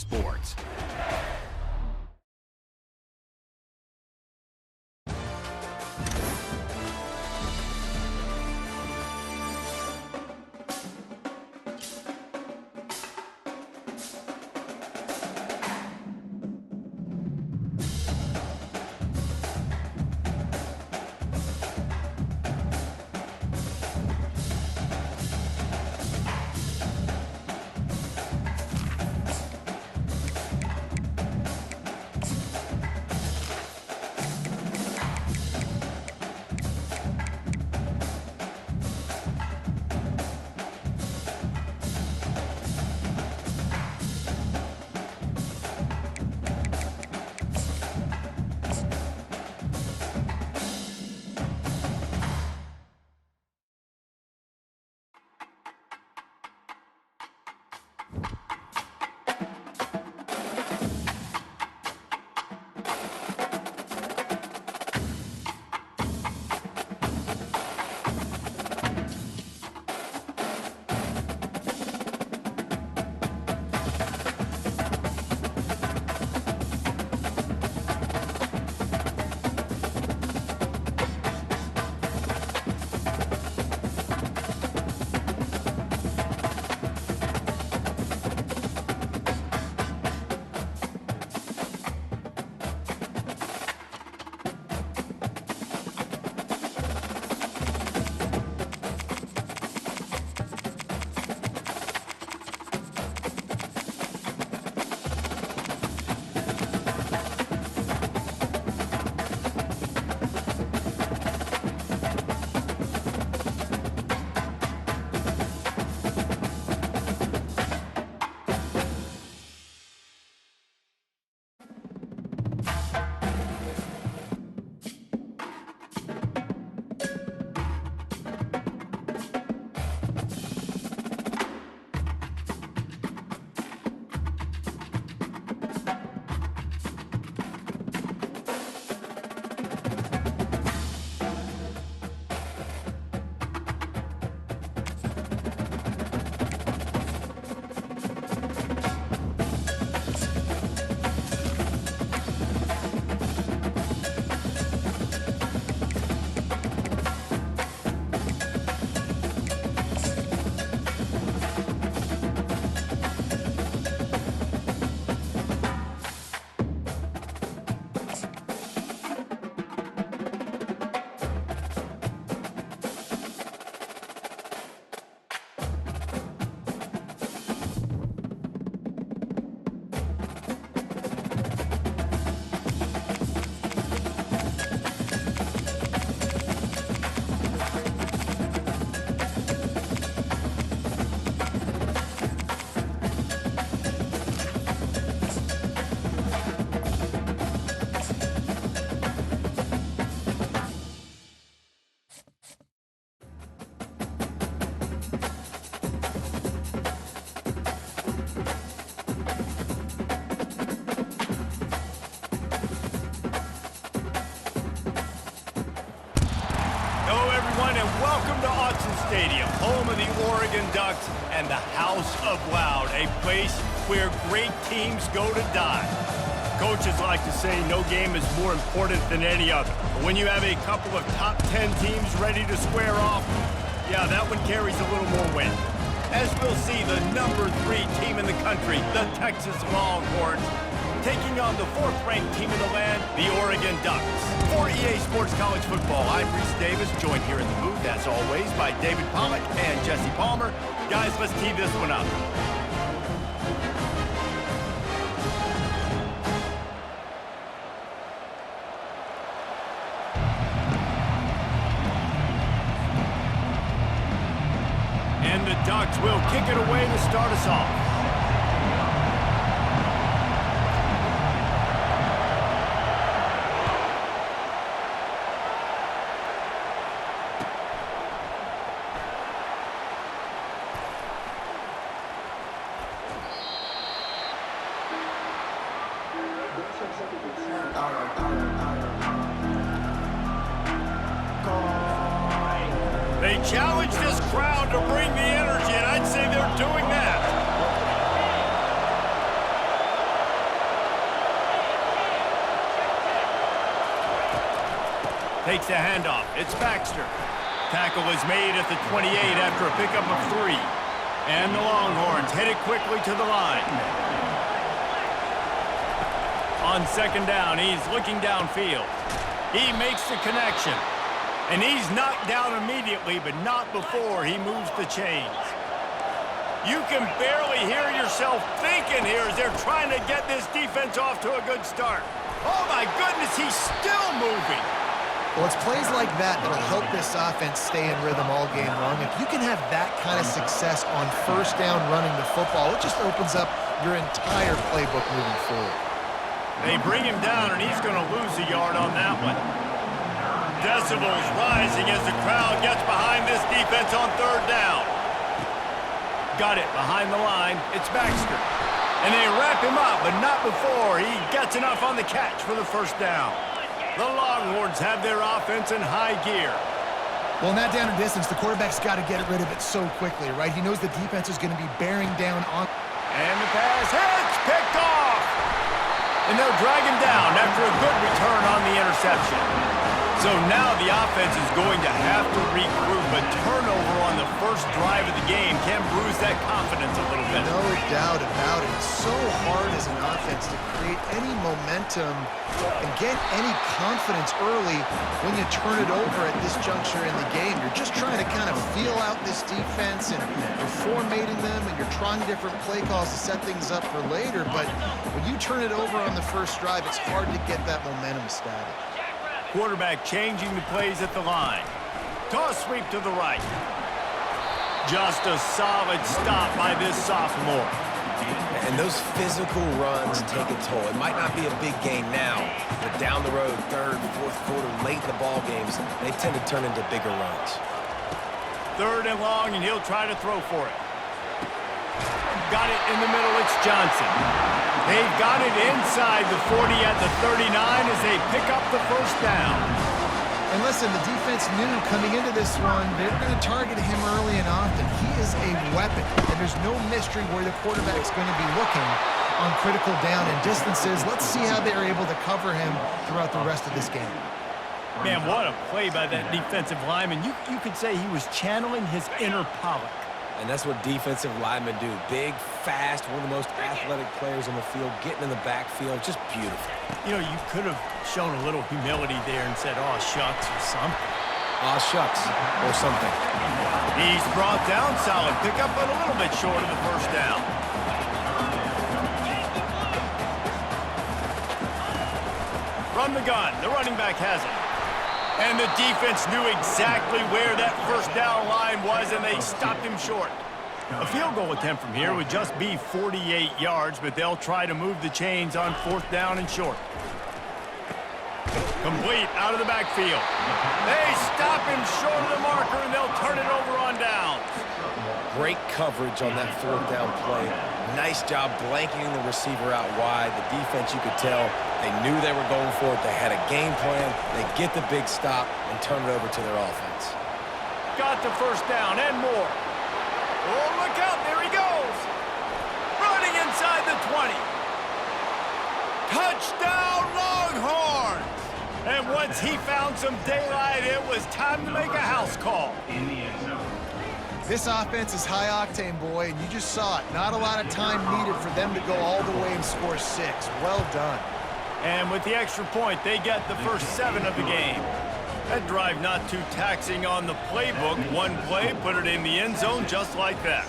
sports. Stadium, home of the Oregon Ducks and the House of Loud, a place where great teams go to die. Coaches like to say no game is more important than any other. But when you have a couple of top 10 teams ready to square off, yeah, that one carries a little more weight. As we'll see, the number 3 team in the country, the Texas Longhorns, taking on the 4th-ranked team in the land, the Oregon Ducks. For EA Sports College Football, I'm Reese Davis, joined here in the booth, as always, by David Pollack and Jesse Palmer. Guys, let's tee this one up. And the Ducks will kick it away to start us off. They challenge this crowd to bring the energy, and I'd say they're doing that. Takes the handoff. It's Baxter. Tackle is made at the 28 after a pickup of 3. And the Longhorns headed quickly to the line. On second down, he's looking downfield. He makes the connection. And he's knocked down immediately, but not before he moves the chains. You can barely hear yourself thinking here as they're trying to get this defense off to a good start. Oh, my goodness, he's still moving. Well, it's plays like that that'll help this offense stay in rhythm all game long. If you can have that kind of success on first down running the football, it just opens up your entire playbook moving forward. They bring him down, and he's going to lose a yard on that one. Decibels rising as the crowd gets behind this defense on third down. Got it behind the line. It's Baxter. And they wrap him up, but not before he gets enough on the catch for the first down. The Longhorns have their offense in high gear. Well, in that down and distance, the quarterback's got to get rid of it so quickly, right? He knows the defense is going to be bearing down on... And the pass hits, picked off! And they'll drag him down after a good return on the interception. So now the offense is going to have to regroup. A turnover on the first drive of the game can bruise that confidence a little bit. No doubt about it. It's so hard as an offense to create any momentum and get any confidence early when you turn it over at this juncture in the game. You're just trying to kind of feel out this defense, and you're formatting them, and you're trying different play calls to set things up for later. But when you turn it over on the first drive, it's hard to get that momentum started. Quarterback changing the plays at the line. Toss sweep to the right. Just a solid stop by this sophomore. And those physical runs take a toll. It might not be a big game now, but down the road, third, fourth quarter, late in the ball games, they tend to turn into bigger runs. Third and long, and he'll try to throw for it. Got it in the middle. It's Johnson. They've got it inside the 40 at the 39 as they pick up the first down. And listen, the defense knew coming into this one, they were going to target him early and often. He is a weapon, and there's no mystery where the quarterback's going to be looking on critical down and distances. Let's see how they're able to cover him throughout the rest of this game. Man, what a play by that defensive lineman. You could say he was channeling his inner Pollock. And that's what defensive linemen do. Big, fast, one of the most athletic players on the field, getting in the backfield, just beautiful. You know, you could have shown a little humility there and said, "Aw, shucks," or something. Aw, shucks, or something. He's brought down, solid pickup, but a little bit short of the first down. From the gun, the running back has it. And the defense knew exactly where that first down line was, and they stopped him short. A field goal attempt from here would just be 48 yards, but they'll try to move the chains on fourth down and short. Complete out of the backfield. They stop him short of the marker, and they'll turn it over on downs. Great coverage on that fourth down play. Nice job blanketing the receiver out wide. The defense, you could tell, they knew they were going for it. They had a game plan. They get the big stop and turn it over to their offense. Got the first down and more. Oh, look out. There he goes. Running inside the 20. Touchdown, Longhorns. And once he found some daylight, it was time to make a house call. This offense is high octane, boy, and you just saw it. Not a lot of time needed for them to go all the way and score 6. Well done. And with the extra point, they get the first 7 of the game. That drive not too taxing on the playbook. One play, put it in the end zone just like that.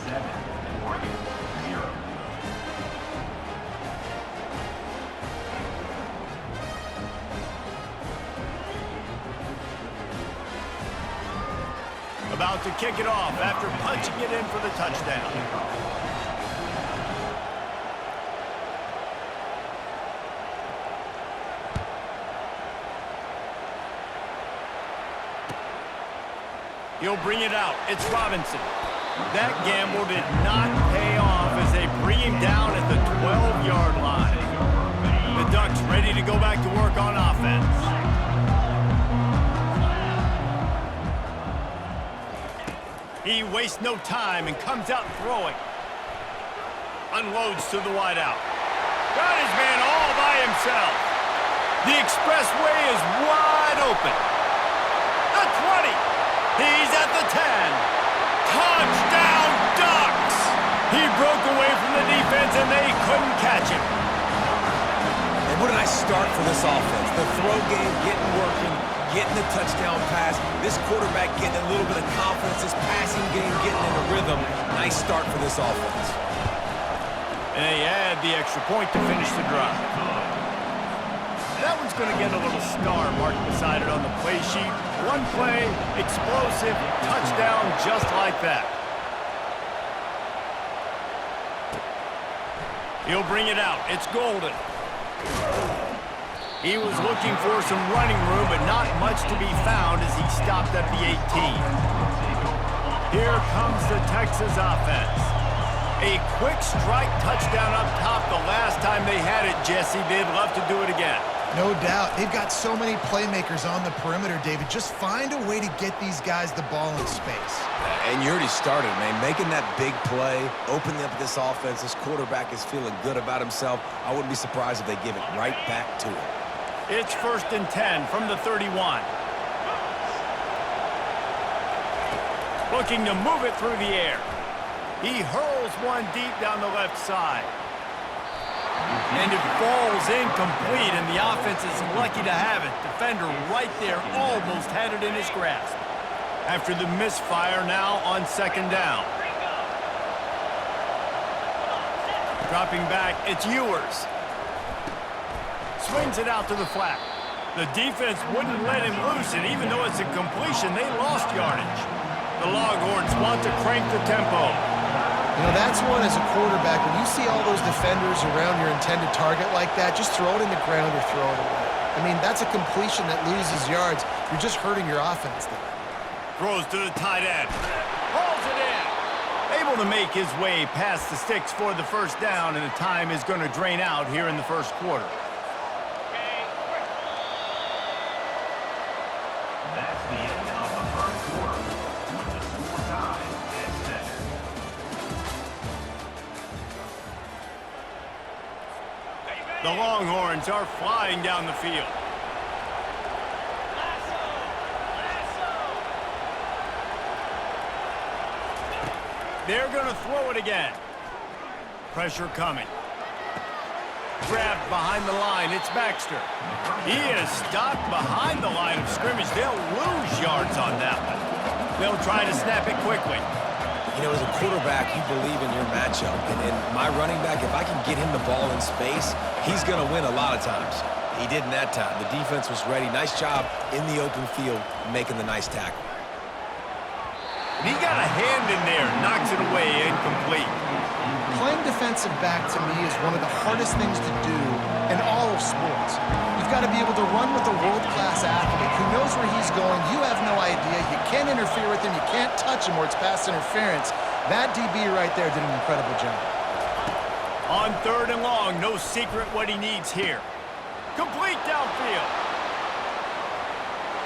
About to kick it off after punching it in for the touchdown. He'll bring it out. It's Robinson. That gamble did not pay off as they bring him down at the 12-yard line. The Ducks ready to go back to work on offense. He wastes no time and comes out throwing. Unloads to the wideout. Got his man all by himself. The expressway is wide open. He's at the 10. Touchdown, Ducks! He broke away from the defense, and they couldn't catch him. And what a nice start for this offense. The throw game getting working, getting the touchdown pass. This quarterback getting a little bit of confidence. This passing game getting in a rhythm. Nice start for this offense. And they add the extra point to finish the drive. That one's going to get a little star marked beside it on the play sheet. One play, explosive, touchdown just like that. He'll bring it out. It's Golden. He was looking for some running room, but not much to be found as he stopped at the 18. Here comes the Texas offense. A quick strike touchdown up top the last time they had it, Jesse. They'd love to do it again. No doubt. They've got so many playmakers on the perimeter, David. Just find a way to get these guys the ball in space. And you already started, man. Making that big play, opening up this offense. This quarterback is feeling good about himself. I wouldn't be surprised if they give it right back to him. It's 1st and 10 from the 31. Looking to move it through the air. He hurls one deep down the left side. And it falls incomplete, and the offense is lucky to have it. Defender right there almost had it in his grasp. After the misfire, now on 2nd down. Dropping back, it's Ewers. Swings it out to the flat. The defense wouldn't let him loose, and even though it's a completion, they lost yardage. The Longhorns want to crank the tempo. You know, that's one as a quarterback. When you see all those defenders around your intended target like that, just throw it in the ground or throw it away. I mean, that's a completion that loses yards. You're just hurting your offense there. Throws to the tight end. Hauls it in. Able to make his way past the sticks for the 1st down, and the time is going to drain out here in the 1st quarter. That's the end of the 1st quarter with the score tied at 7. The Longhorns are flying down the field. They're going to throw it again. Pressure coming. Grabbed behind the line. It's Baxter. He is stopped behind the line of scrimmage. They'll lose yards on that one. They'll try to snap it quickly. You know, as a quarterback, you believe in your matchup. And my running back, if I can get him the ball in space, he's going to win a lot of times. He did in that time. The defense was ready. Nice job in the open field making the nice tackle. And he got a hand in there, knocks it away, incomplete. Playing defensive back, to me, is one of the hardest things to do in all of sports. You've got to be able to run with a world-class athlete who knows where he's going. You have no idea. You can't interfere with him. You can't touch him or it's pass interference. That DB right there did an incredible job. On 3rd and long, no secret what he needs here. Complete downfield.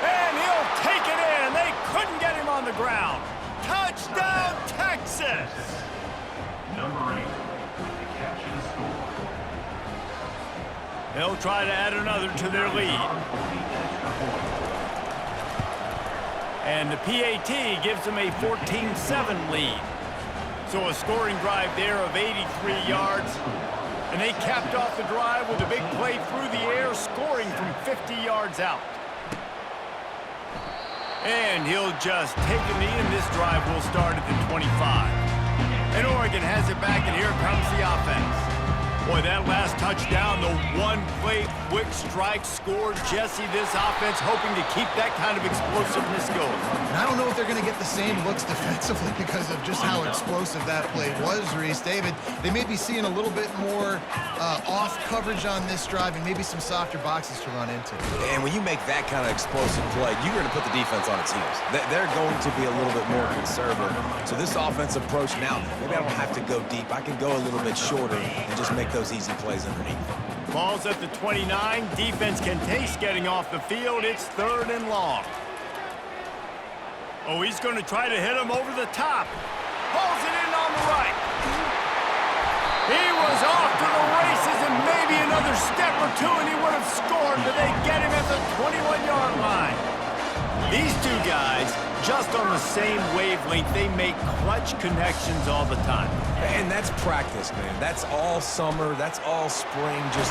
And he'll take it in. They couldn't get him on the ground. Touchdown, Texas! Number 8 with the catch and score. They'll try to add another to their lead. And the PAT gives them a 14-7 lead. So a scoring drive there of 83 yards. And they capped off the drive with a big play through the air, scoring from 50 yards out. And he'll just take a knee, and this drive will start at the 25. And Oregon has it back, and here comes the offense. Boy, that last touchdown, the one-play quick strike scored. Jesse, this offense hoping to keep that kind of explosiveness going. And I don't know if they're going to get the same looks defensively because of just how explosive that play was, Reese. David, they may be seeing a little bit more off coverage on this drive and maybe some softer boxes to run into. And when you make that kind of explosive play, you're going to put the defense on its heels. They're going to be a little bit more conservative. So this offense approach now, maybe I don't have to go deep. I can go a little bit shorter and just make those easy plays underneath. Ball's at the 29. Defense can taste getting off the field. It's 3rd and long. Oh, he's going to try to hit him over the top. Pulls it in on the right. He was off to the races, and maybe another step or two, and he would have scored, but they get him at the 21-yard line. These two guys, just on the same wavelength, they make clutch connections all the time. And that's practice, man. That's all summer. That's all spring. Just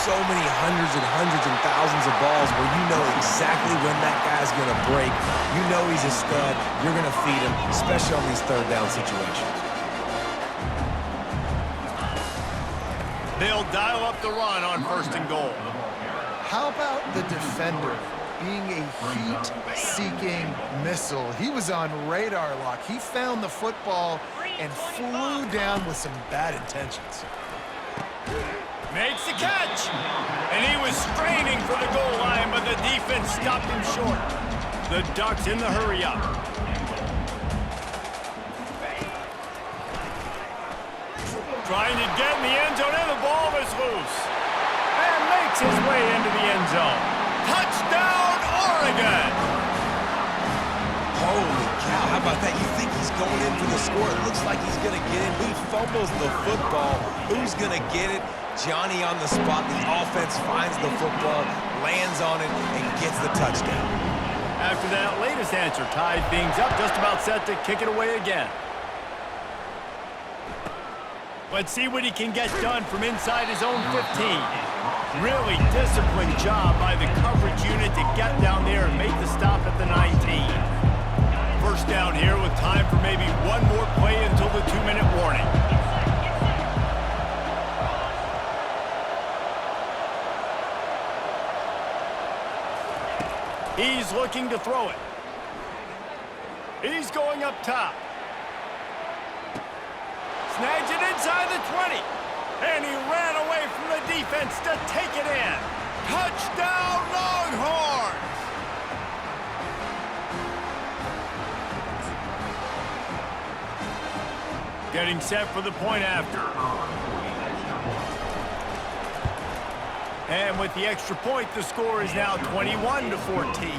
so many hundreds and thousands of balls where you know exactly when that guy's going to break. You know he's a stud. You're going to feed him, especially on these third down situations. They'll dial up the run on 1st and goal. How about the defender being a heat-seeking missile? He was on radar lock. He found the football and flew down with some bad intentions. Makes the catch. And he was straining for the goal line, but the defense stopped him short. The Ducks in the hurry-up. Trying to get in the end zone, and the ball is loose. And makes his way into the end zone. Touchdown, Oregon! Holy cow, how about that? You think he's going in for the score. It looks like he's going to get in. He fumbles the football. Who's going to get it? Johnny on the spot. The offense finds the football, lands on it, and gets the touchdown. After that latest answer tied things up, just about set to kick it away again. Let's see what he can get done from inside his own 15. Really disciplined job by the coverage unit to get down there and make the stop at the 19. First down here with time for maybe one more play until the 2-minute warning. He's looking to throw it. He's going up top. Snags it inside the 20. And he ran away from the defense to take it in. Touchdown, Longhorns! Getting set for the point after. And with the extra point, the score is now 21-14.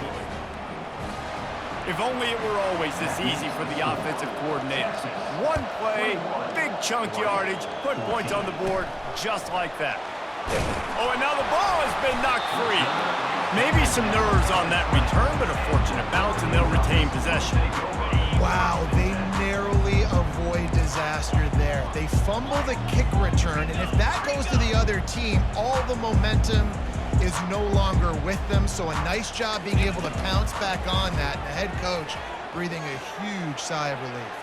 If only it were always this easy for the offensive coordinators. One play, big chunk yardage, put points on the board just like that. Oh, and now the ball has been knocked free. Maybe some nerves on that return, but a fortunate bounce, and they'll retain possession. Wow, they narrowly avoid disaster there. They fumble the kick return, and if that goes to the other team, all the momentum is no longer with them, so a nice job being able to pounce back on that. The head coach breathing a huge sigh of relief.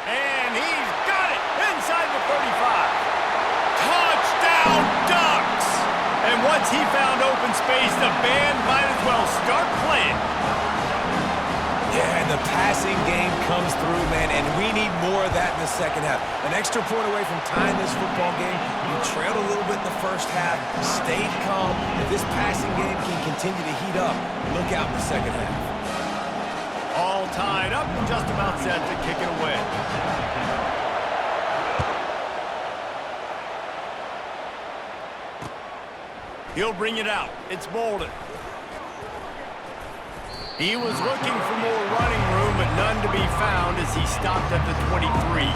And he's got it inside the 35. Touchdown, Ducks! And once he found open space, the band might as well start playing. Yeah, and the passing game comes through, man, and we need more of that in the second half. An extra point away from tying this football game. You trailed a little bit in the first half, stayed calm. If this passing game can continue to heat up, look out in the second half. All tied up and just about set to kick it away. He'll bring it out. It's Bolden. He was looking for more running room, but none to be found as he stopped at the 23.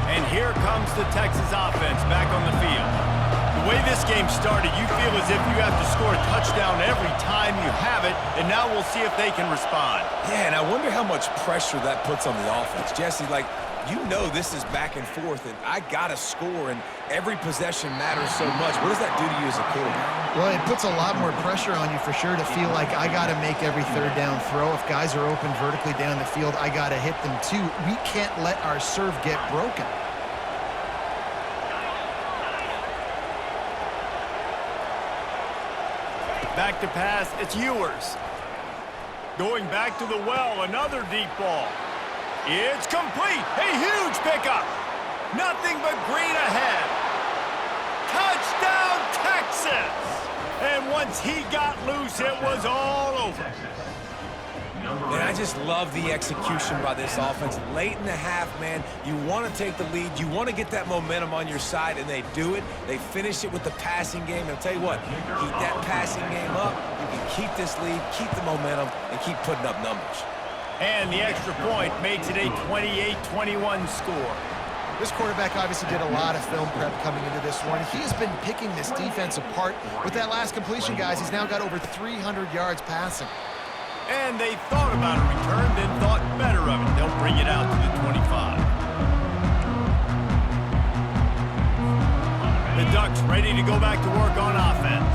And here comes the Texas offense back on the field. The way this game started, you feel as if you have to score a touchdown every time you have it, and now we'll see if they can respond. Yeah, and I wonder how much pressure that puts on the offense. Jesse, like, you know this is back and forth, and I got to score, and every possession matters so much. What does that do to you as a quarterback? Well, it puts a lot more pressure on you for sure to feel like I got to make every third down throw. If guys are open vertically down the field, I got to hit them too. We can't let our serve get broken. Back to pass, it's Ewers. Going back to the well, another deep ball. It's complete, a huge pickup. Nothing but green ahead. Touchdown, Texas! And once he got loose, it was all over. And I just love the execution by this offense. Late in the half, man, you want to take the lead. You want to get that momentum on your side, and they do it. They finish it with the passing game. And I'll tell you what, keep that passing game up. You can keep this lead, keep the momentum, and keep putting up numbers. And the extra point makes it a 28-21 score. This quarterback obviously did a lot of film prep coming into this one. He has been picking this defense apart. With that last completion, guys, he's now got over 300 yards passing. And they thought about a return, then thought better of it. They'll bring it out to the 25. The Ducks ready to go back to work on offense.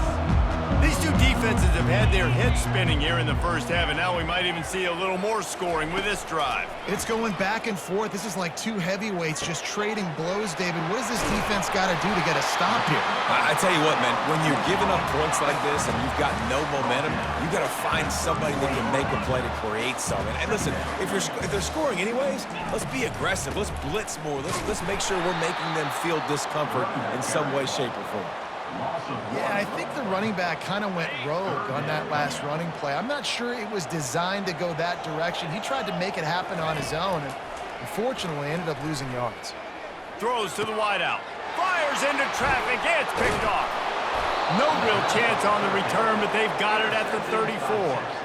These two defenses have had their heads spinning here in the first half, and now we might even see a little more scoring with this drive. It's going back and forth. This is like two heavyweights just trading blows, David. What does this defense got to do to get a stop here? I tell you what, man, when you're giving up points like this and you've got no momentum, you got to find somebody that can make a play to create something. And listen, if they're scoring anyways, let's be aggressive. Let's blitz more. Let's make sure we're making them feel discomfort in some way, shape, or form. Yeah, I think the running back kind of went rogue on that last running play. I'm not sure it was designed to go that direction. He tried to make it happen on his own and unfortunately ended up losing yards. Throws to the wideout. Fires into traffic. It's picked off. No real chance on the return, but they've got it at the 34.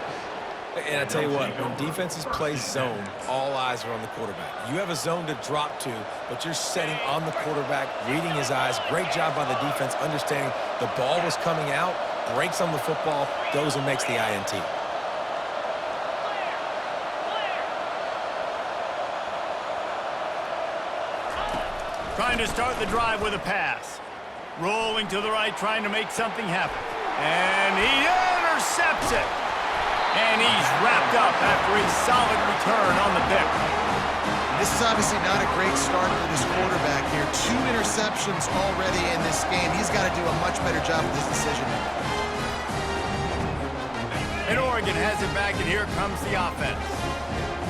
And I tell you what, when defenses play zone, all eyes are on the quarterback. You have a zone to drop to, but you're setting on the quarterback, reading his eyes. Great job by the defense, understanding the ball was coming out, breaks on the football, goes and makes the INT. Trying to start the drive with a pass. Rolling to the right, trying to make something happen. And he intercepts it. And he's wrapped up after a solid return on the pick. This is obviously not a great start for this quarterback here. 2 interceptions already in this game. He's got to do a much better job with this decision. And Oregon has it back, and here comes the offense.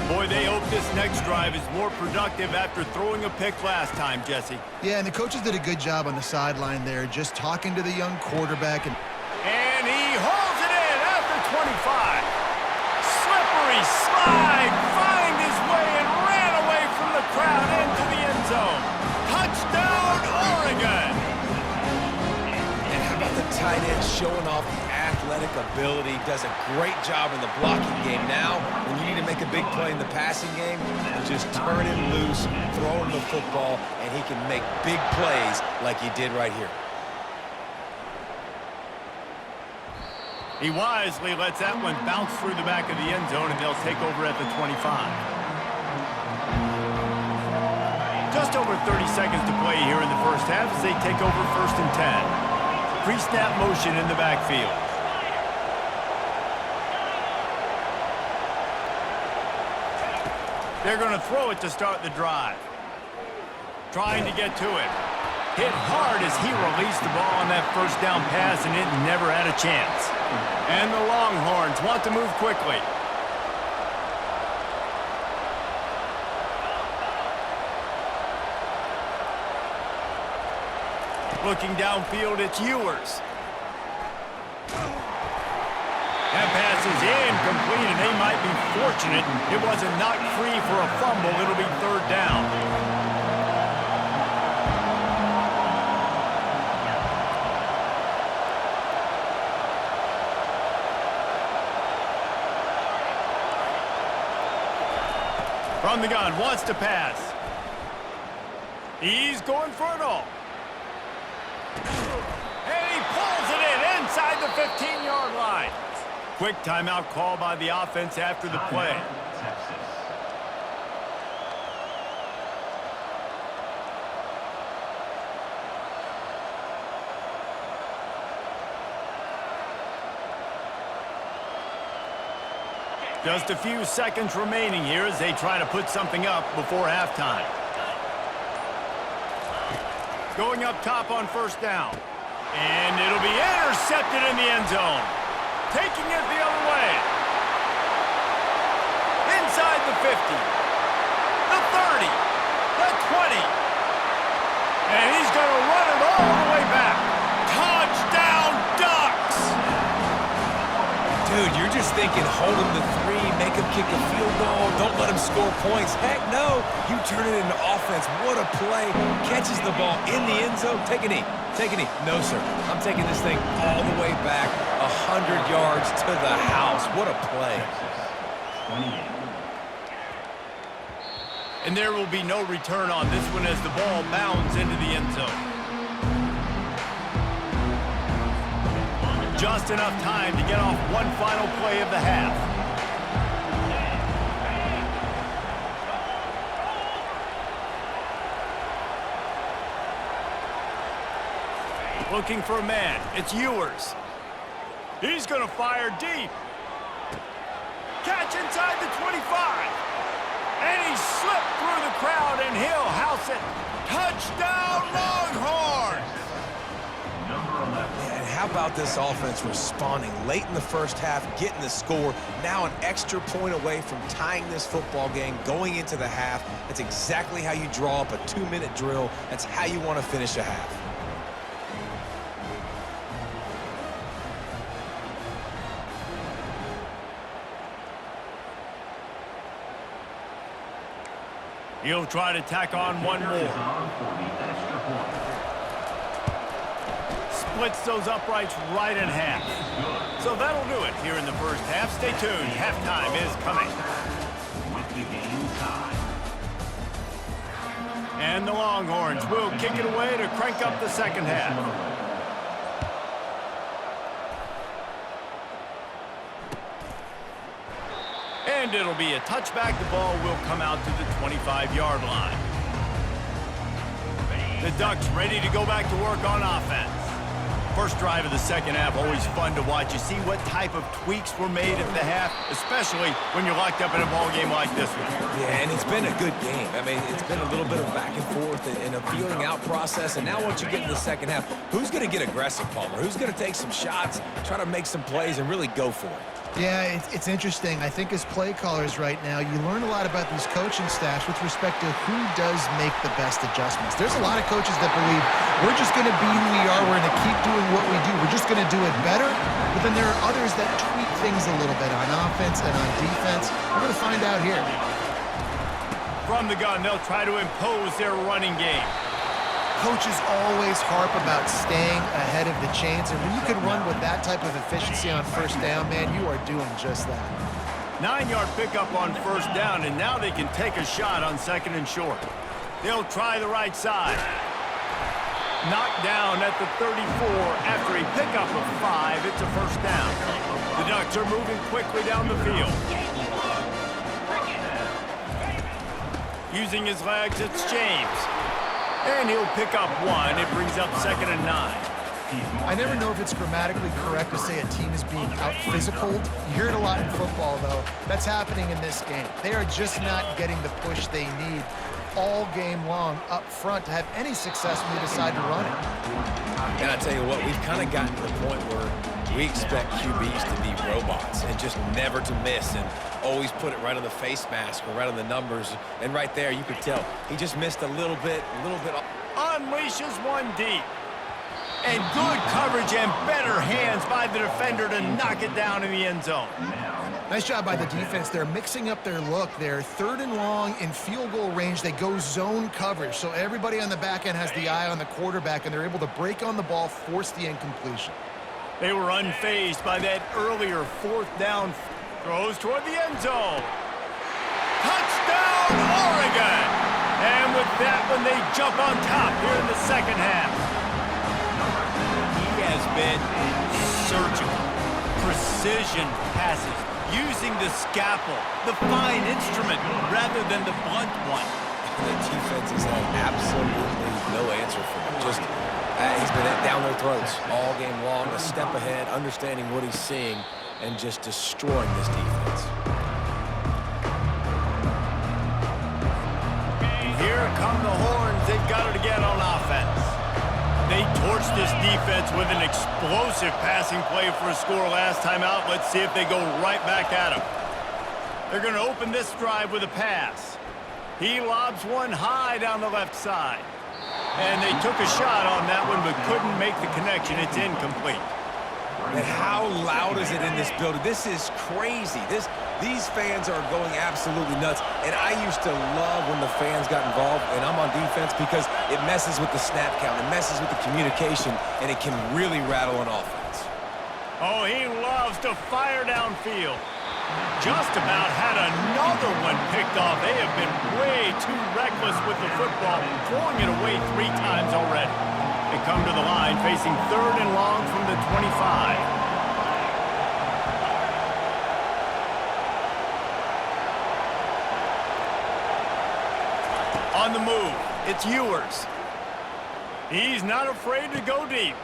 Boy, they hope this next drive is more productive after throwing a pick last time, Jesse. Yeah, and the coaches did a good job on the sideline there, just talking to the young quarterback. And he hauls it in after 25. Slippery slide, find his way and ran away from the crowd into the end zone. Touchdown, Oregon! And how about the tight end showing off the athletic ability? Does a great job in the blocking game. Now, when you need to make a big play in the passing game, you just turn him loose, throw him the football, and he can make big plays like he did right here. He wisely lets that one bounce through the back of the end zone, and they'll take over at the 25. Just over 30 seconds to play here in the first half as they take over 1st and 10. Pre-snap motion in the backfield. They're going to throw it to start the drive. Trying to get to it. Hit hard as he released the ball on that first down pass, and it never had a chance. And the Longhorns want to move quickly. Looking downfield, it's Ewers. That pass is incomplete, and they might be fortunate it wasn't knocked free for a fumble. It'll be 3rd down. From the gun, wants to pass. He's going for it all. And he pulls it in inside the 15-yard line. Quick timeout call by the offense after the play. Just a few seconds remaining here as they try to put something up before halftime. Going up top on 1st down. And it'll be intercepted in the end zone. Taking it the other way. Inside the 50. The 30. The 20. And he's going to run it all the way back. Touchdown, Ducks! Dude, you're just thinking, hold him to 3, make him kick a field goal, don't let him score points. Heck no, you turn it into offense. What a play. Catches the ball in the end zone. Take a knee. Take a knee. No, sir. I'm taking this thing all the way back 100 yards to the house. What a play. And there will be no return on this one as the ball bounds into the end zone. Just enough time to get off one final play of the half. Looking for a man. It's Ewers. He's going to fire deep. Catch inside the 25. And he slipped through the crowd, and he'll house it. Touchdown, Longhorns! And how about this offense responding late in the first half, getting the score, now an extra point away from tying this football game, going into the half. That's exactly how you draw up a 2-minute drill. That's how you want to finish a half. He'll try to tack on one more. Splits those uprights right in half. So that'll do it here in the first half. Stay tuned. Halftime is coming. And the Longhorns will kick it away to crank up the second half. And it'll be a touchback. The ball will come out to the 25-yard line. The Ducks ready to go back to work on offense. First drive of the second half, always fun to watch. You see what type of tweaks were made at the half, especially when you're locked up in a ball game like this one. Yeah, and it's been a good game. I mean, it's been a little bit of back and forth and a feeling out process. And now once you get in the second half, who's going to get aggressive, Palmer? Who's going to take some shots, try to make some plays, and really go for it? Yeah, it's interesting. I think as play callers right now, you learn a lot about these coaching staffs with respect to who does make the best adjustments. There's a lot of coaches that believe we're just going to be who we are. We're going to keep doing what we do. We're just going to do it better. But then there are others that tweak things a little bit on offense and on defense. We're going to find out here. From the gun, they'll try to impose their running game. Coaches always harp about staying ahead of the chains, and when you can run with that type of efficiency on first down, man, you are doing just that. 9-yard pickup on first down, and now they can take a shot on second and short. They'll try the right side. Knocked down at the 34 after a pickup of 5. It's a first down. The Ducks are moving quickly down the field. Using his legs, it's James. And he'll pick up 1. It brings up 2nd and 9. I never know if it's grammatically correct to say a team is being out-physicaled. You hear it a lot in football, though. That's happening in this game. They are just not getting the push they need all game long up front to have any success when they decide to run it. And I tell you what, we've kind of gotten to the point where we expect QBs to be robots and just never to miss and always put it right on the face mask or right on the numbers. And right there, you could tell he just missed a little bit. Unleashes one deep. And good coverage and better hands by the defender to knock it down in the end zone. Nice job by the defense. They're mixing up their look. They're 3rd and long in field goal range. They go zone coverage. So everybody on the back end has the eye on the quarterback, and they're able to break on the ball, force the incompletion. They were unfazed by that earlier 4th down. Throws toward the end zone. Touchdown, Oregon! And with that one, they jump on top here in the second half. He has been surgical. Precision passes. Using the scalpel, the fine instrument, rather than the blunt one. The defense has had absolutely no answer for him. Just, he's been down their throats all game long, a step ahead, understanding what he's seeing, and just destroying this defense. And here come the Horns. They've got it again on offense. They torched this defense with an explosive passing play for a score last time out. Let's see if they go right back at him. They're going to open this drive with a pass. He lobs one high down the left side. And they took a shot on that one but couldn't make the connection. It's incomplete. And how loud is it in this building? This is crazy. These fans are going absolutely nuts. And I used to love when the fans got involved, and I'm on defense, because it messes with the snap count. It messes with the communication, and it can really rattle an offense. Oh, he loves to fire downfield. Just about had another one picked off, they have been way too reckless with the football, throwing it away 3 times already. They come to the line facing 3rd and long from the 25. On the move, it's Ewers. He's not afraid to go deep.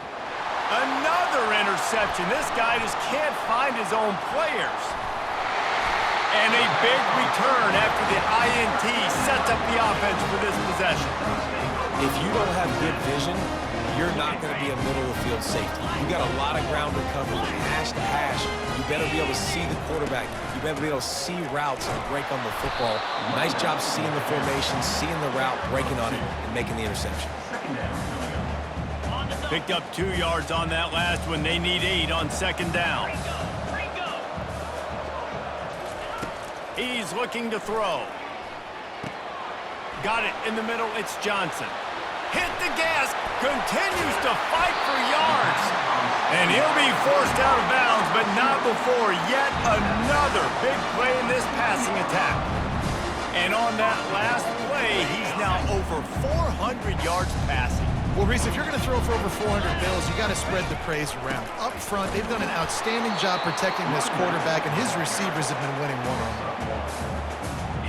Another interception. This guy just can't find his own players. And a big return after the INT sets up the offense for this possession. If you don't have good vision, you're not going to be a middle-of-the-field safety. You got a lot of ground to cover, hash to hash. You better be able to see the quarterback. You better be able to see routes and break on the football. Nice job seeing the formation, seeing the route, breaking on it, and making the interception. Picked up 2 yards on that last one. They need 8 on 2nd down. He's looking to throw. Got it in the middle. It's Johnson. Hit the gas. Continues to fight for yards. And he'll be forced out of bounds, but not before yet another big play in this passing attack. And on that last play, he's now over 400 yards passing. Well, Reese, if you're going to throw for over 400 bills, you got to spread the praise around. Up front, they've done an outstanding job protecting this quarterback, and his receivers have been winning one-on-one.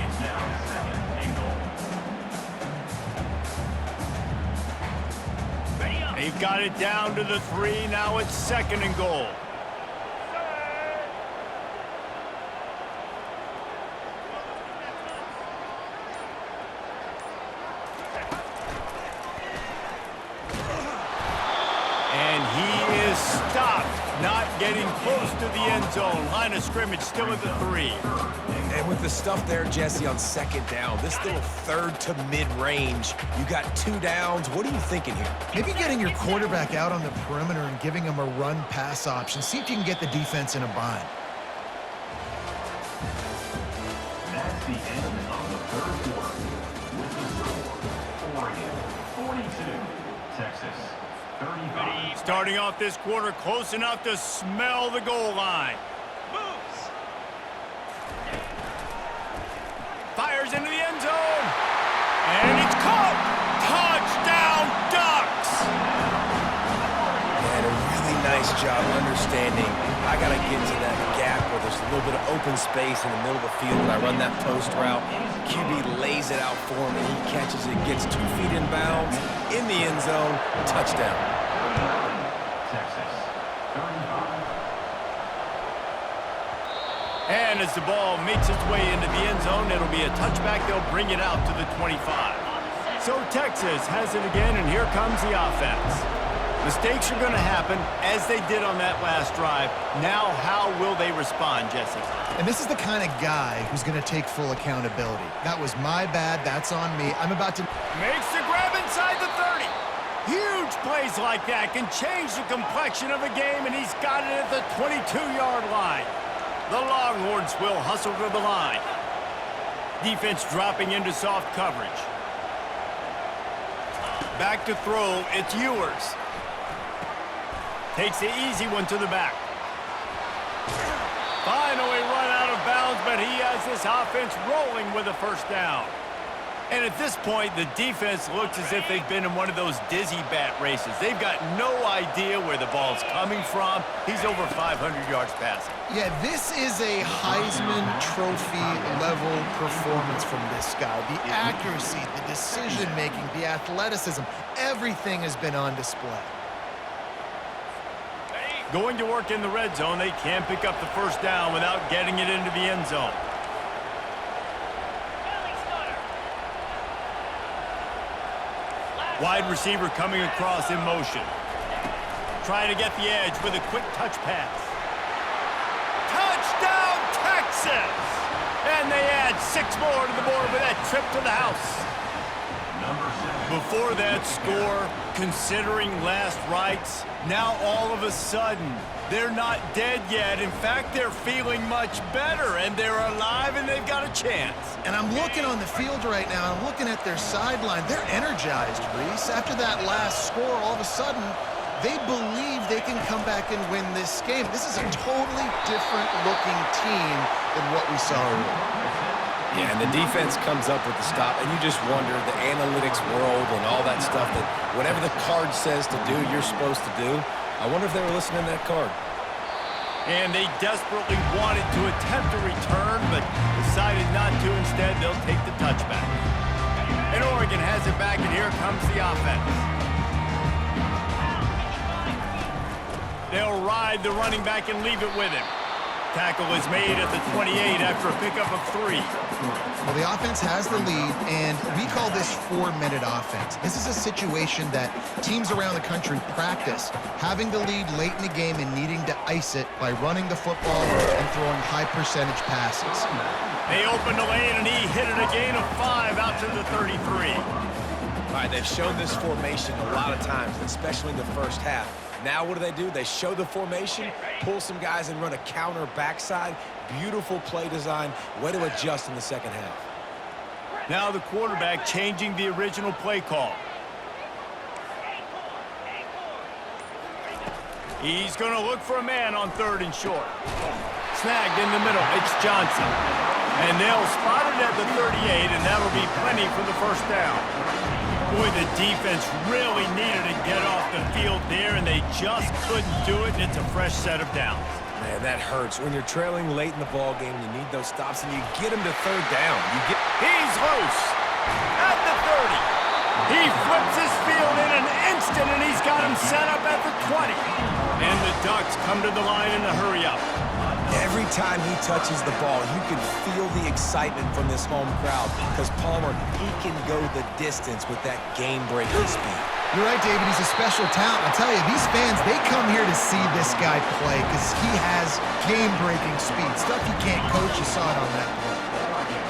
It's now 2nd and goal. They've got it down to the 3. Now it's 2nd and goal. And he is stopped, not getting close to the end zone. Line of scrimmage still at the 3. And with the stuff there, Jesse, on 2nd down, this little 3rd to mid-range, you got 2 downs. What are you thinking here? Maybe getting your quarterback out on the perimeter and giving him a run-pass option. See if you can get the defense in a bind. That's the end of the 3rd quarter. With the score, Oregon 42, Texas 35. Starting off this quarter close enough to smell the goal line. Moves. Fires into the end zone. And it's caught. Touchdown, Ducks. And a really nice job understanding I got to get to that gap where there's a little bit of open space in the middle of the field. When I run that post route, QB lays it out for him, and he catches it, gets 2 feet in bounds, in the end zone, touchdown. Texas 35. And as the ball makes its way into the end zone, it'll be a touchback. They'll bring it out to the 25. So Texas has it again, and here comes the offense. Mistakes are going to happen, as they did on that last drive. Now, how will they respond, Jesse? And this is the kind of guy who's going to take full accountability. That was my bad. That's on me. I'm about to... Makes the grab inside the 30. Huge plays like that can change the complexion of a game, and he's got it at the 22-yard line. The Longhorns will hustle to the line. Defense dropping into soft coverage. Back to throw, it's Ewers. Takes the easy one to the back. Finally run out of bounds, but he has this offense rolling with a 1st down. And at this point, the defense looks as if they've been in one of those dizzy bat races. They've got no idea where the ball's coming from. He's over 500 yards passing. Yeah, this is a Heisman Trophy level performance from this guy. The accuracy, the decision-making, the athleticism, everything has been on display. Going to work in the red zone, they can't pick up the 1st down without getting it into the end zone. Wide receiver coming across in motion. Trying to get the edge with a quick touch pass. Touchdown, Texas! And they add 6 more to the board with that trip to the house. Before that score, considering last rites, now all of a sudden, they're not dead yet. In fact, they're feeling much better, and they're alive, and they've got a chance. And I'm looking on the field right now, I'm looking at their sideline. They're energized, Reese. After that last score, all of a sudden, they believe they can come back and win this game. This is a totally different looking team than what we saw earlier. Yeah, and the defense comes up with the stop, and you just wonder, the analytics world and all that stuff, that whatever the card says to do, you're supposed to do. I wonder if they were listening to that card. And they desperately wanted to attempt a return, but decided not to. Instead, they'll take the touchback. And Oregon has it back, and here comes the offense. They'll ride the running back and leave it with him. Tackle is made at the 28 after a pickup of 3. Well, the offense has the lead, and we call this 4-minute offense. This is a situation that teams around the country practice, having the lead late in the game and needing to ice it by running the football and throwing high-percentage passes. They opened the lane, and he hit it a gain of 5 out to the 33. All right, they've shown this formation a lot of times, especially in the first half. Now what do? They show the formation, pull some guys and run a counter backside. Beautiful play design. Way to adjust in the second half. Now the quarterback changing the original play call. He's going to look for a man on 3rd and short. Snagged in the middle. It's Johnson. And they'll spot it at the 38, and that'll be plenty for the first down. Boy, the defense really needed to get off the field there, and they just couldn't do it, and it's a fresh set of downs. Man, that hurts. When you're trailing late in the ball game, you need those stops, and you get them to 3rd down. He's loose at the 30. He flips his field in an instant, and he's got him set up at the 20. And the Ducks come to the line in a hurry up. Every time he touches the ball, you can feel the excitement from this home crowd, because Palmer, he can go the distance with that game-breaking speed. You're right, David. He's a special talent. I'll tell you, these fans, they come here to see this guy play because he has game-breaking speed. Stuff you can't coach. You saw it on that play.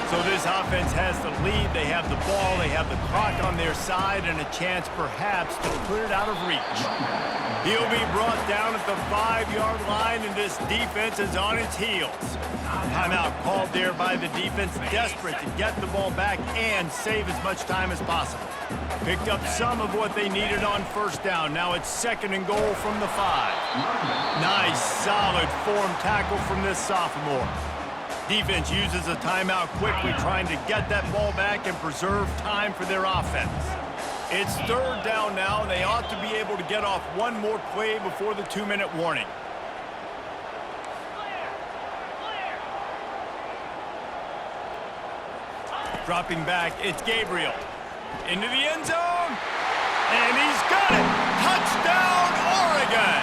So this offense has the lead. They have the ball. They have the clock on their side and a chance perhaps to put it out of reach. He'll be brought down at the 5-yard line, and this defense is on its heels. Timeout called there by the defense, desperate to get the ball back and save as much time as possible. Picked up some of what they needed on 1st down. Now it's 2nd and goal from the 5. Nice, solid form tackle from this sophomore. Defense uses a timeout quickly, trying to get that ball back and preserve time for their offense. It's 3rd down now. They ought to be able to get off one more play before the 2-minute warning. Dropping back, it's Gabriel. Into the end zone. And he's got it. Touchdown, Oregon.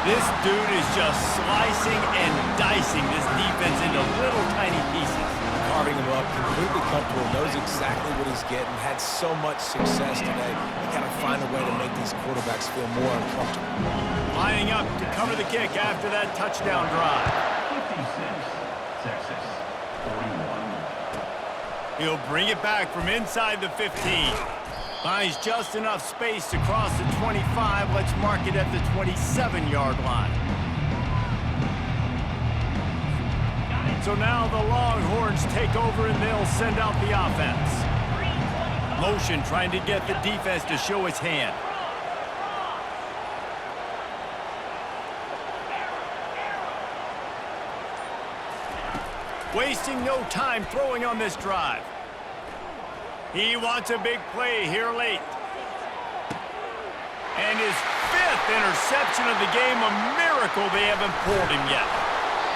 This dude is just slicing and dicing this defense into little tiny pieces. Carving him up, completely comfortable, knows exactly what he's getting, had so much success today. You got to find a way to make these quarterbacks feel more uncomfortable. Lining up to cover the kick after that touchdown drive. 56, Texas, 41. He'll bring it back from inside the 15. Finds just enough space to cross the 25. Let's mark it at the 27-yard line. So now the Longhorns take over, and they'll send out the offense. Motion trying to get the defense to show its hand. Wasting no time throwing on this drive. He wants a big play here late. And his 5th interception of the game, a miracle they haven't pulled him yet.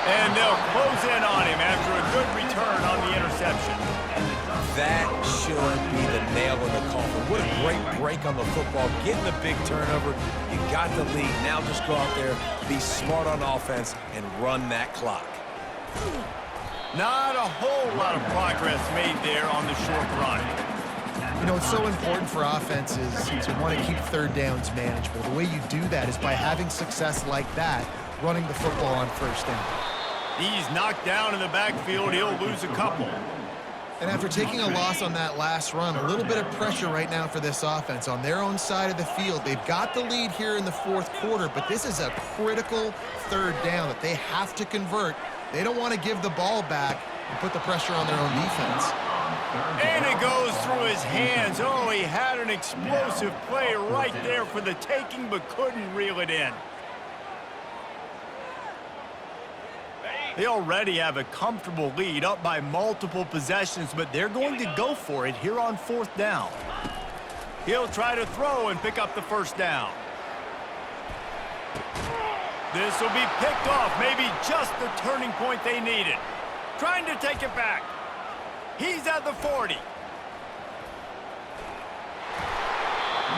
And they'll close in on him after a good return on the interception. That should be the nail in the coffin. What a great break on the football. Getting the big turnover. You got the lead. Now just go out there, be smart on offense, and run that clock. Not a whole lot of progress made there on the short run. You know, it's so important for offenses to want to keep 3rd downs manageable. The way you do that is by having success like that, running the football on 1st down. He's knocked down in the backfield. He'll lose a couple. And after taking a loss on that last run, a little bit of pressure right now for this offense on their own side of the field. They've got the lead here in the 4th quarter, but this is a critical 3rd down that they have to convert. They don't want to give the ball back and put the pressure on their own defense. And it goes through his hands. Oh, he had an explosive play right there for the taking, but couldn't reel it in. They already have a comfortable lead, up by multiple possessions, but they're going to go for it here on 4th down. He'll try to throw and pick up the first down. This will be picked off, maybe just the turning point they needed. Trying to take it back. He's at the 40.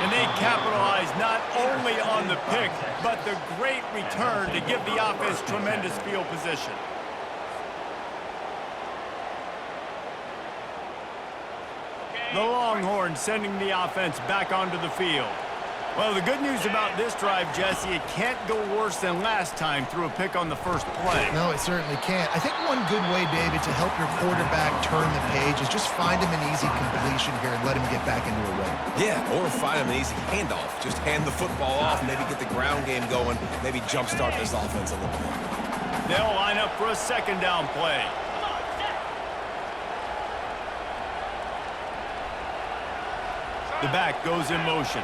And they capitalize not only on the pick, but the great return to give the offense tremendous field position. The Longhorns sending the offense back onto the field. Well, the good news about this drive, Jesse, it can't go worse than last time through a pick on the first play. No, it certainly can't. I think one good way, David, to help your quarterback turn the page is just find him an easy completion here and let him get back into a rhythm. Yeah, or find him an easy handoff. Just hand the football off, maybe get the ground game going, maybe jumpstart this offense a little bit. They'll line up for a 2nd down play. The back goes in motion.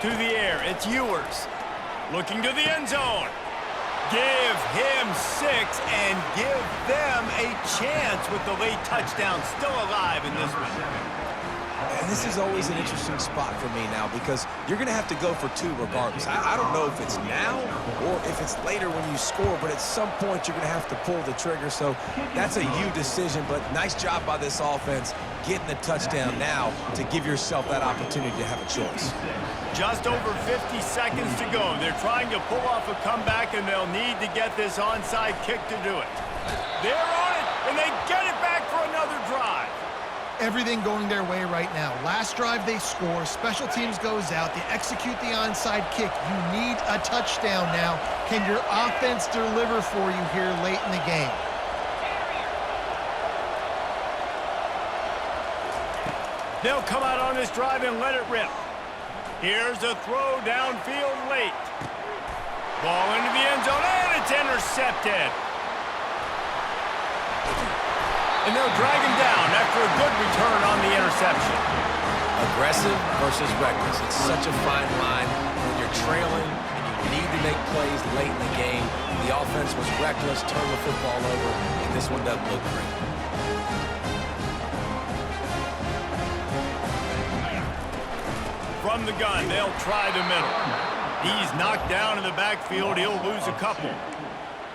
To the air, it's Ewers. Looking to the end zone. Give him 6 and give them a chance with the late touchdown still alive in this one. And this is always an interesting spot for me now because you're going to have to go for 2 regardless. I don't know if it's now or if it's later when you score, but at some point you're going to have to pull the trigger. So that's a you decision, but nice job by this offense getting the touchdown now to give yourself that opportunity to have a choice. Just over 50 seconds to go. They're trying to pull off a comeback, and they'll need to get this onside kick to do it. They're on it, and they get it back for another drive. Everything going their way right now. Last drive they score, special teams goes out, they execute the onside kick. You need a touchdown now. Can your offense deliver for you here late in the game? They'll come out on this drive and let it rip. Here's a throw downfield late. Ball into the end zone, and it's intercepted. And they'll drag him down after a good return on the interception. Aggressive versus reckless. It's such a fine line when you're trailing and you need to make plays late in the game. The offense was reckless, turned the football over, and this one doesn't look great. From the gun, they'll try the middle. He's knocked down in the backfield. He'll lose a couple.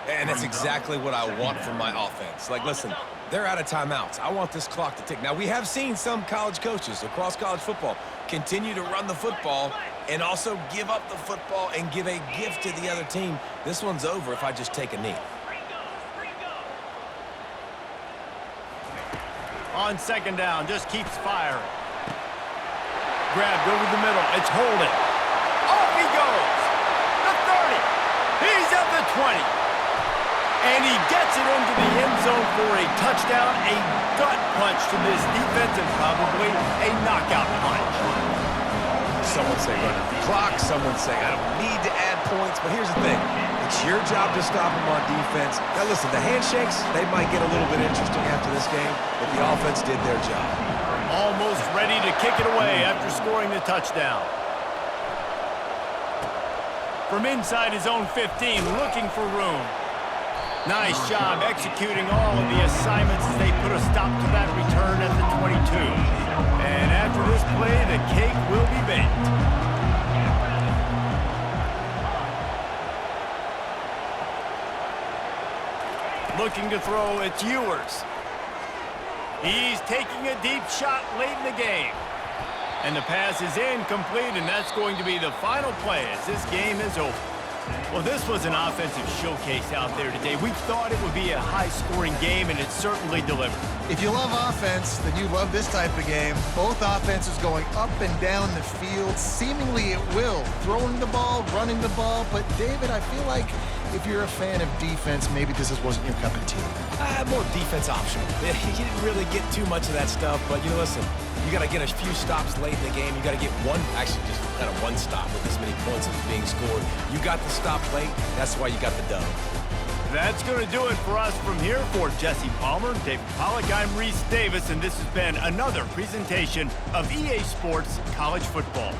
And that's exactly what I want from my offense. Like, listen, they're out of timeouts. I want this clock to tick. Now, we have seen some college coaches across college football continue to run the football and also give up the football and give a gift to the other team. This one's over if I just take a knee. On 2nd down, just keeps firing. Grabbed over the middle. It's holding. Off he goes. The 30. He's at the 20. And he gets it into the end zone for a touchdown, a gut punch to this defense, and probably a knockout punch. Someone say run out the clock. Someone say I don't need to add points. But here's the thing. It's your job to stop them on defense. Now, listen, the handshakes, they might get a little bit interesting after this game, but the offense did their job. Almost ready to kick it away after scoring the touchdown. From inside his own 15, looking for room. Nice job executing all of the assignments as they put a stop to that return at the 22. And after this play, the cake will be baked. Looking to throw, it's Ewers. He's taking a deep shot late in the game. And the pass is incomplete, and that's going to be the final play as this game is over. Well, this was an offensive showcase out there today. We thought it would be a high-scoring game, and it certainly delivered. If you love offense, then you love this type of game. Both offenses going up and down the field, seemingly at will. Throwing the ball, running the ball. But, David, I feel like if you're a fan of defense, maybe this wasn't your cup of tea. More defense optional. You didn't really get too much of that stuff, but, listen, you got to get a few stops late in the game. You got to get actually just kind of one stop with this many points that was being scored. You got the stop late. That's why you got the dub. That's going to do it for us from here. For Jesse Palmer, David Pollack, I'm Reese Davis, and this has been another presentation of EA Sports College Football.